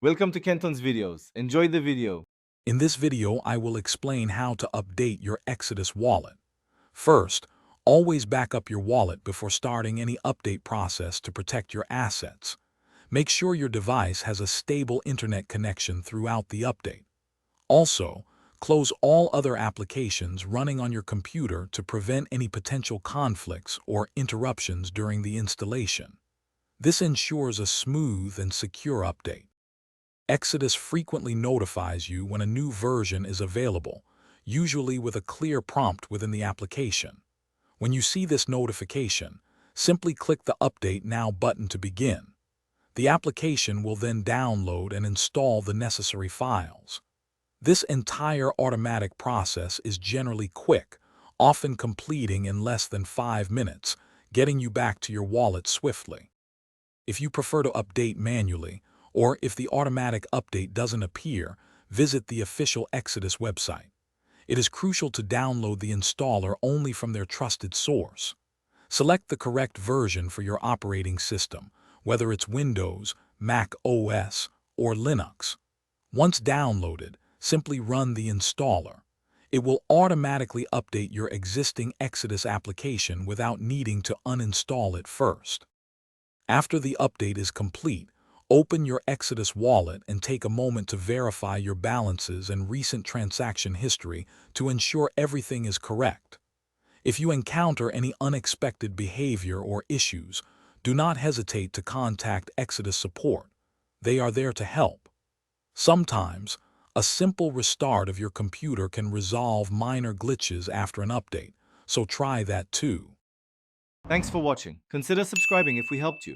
Welcome to Kenton's videos. Enjoy the video. In this video, I will explain how to update your Exodus wallet. First, always back up your wallet before starting any update process to protect your assets. Make sure your device has a stable internet connection throughout the update. Also, close all other applications running on your computer to prevent any potential conflicts or interruptions during the installation. This ensures a smooth and secure update. Exodus frequently notifies you when a new version is available, usually with a clear prompt within the application. When you see this notification, simply click the Update Now button to begin. The application will then download and install the necessary files. This entire automatic process is generally quick, often completing in less than 5 minutes, getting you back to your wallet swiftly. If you prefer to update manually, or if the automatic update doesn't appear, visit the official Exodus website. It is crucial to download the installer only from their trusted source. Select the correct version for your operating system, whether it's Windows, Mac OS, or Linux. Once downloaded, simply run the installer. It will automatically update your existing Exodus application without needing to uninstall it first. After the update is complete, open your Exodus wallet and take a moment to verify your balances and recent transaction history to ensure everything is correct. If you encounter any unexpected behavior or issues, do not hesitate to contact Exodus support. They are there to help. Sometimes, a simple restart of your computer can resolve minor glitches after an update, so try that too. Thanks for watching. Consider subscribing if we helped you.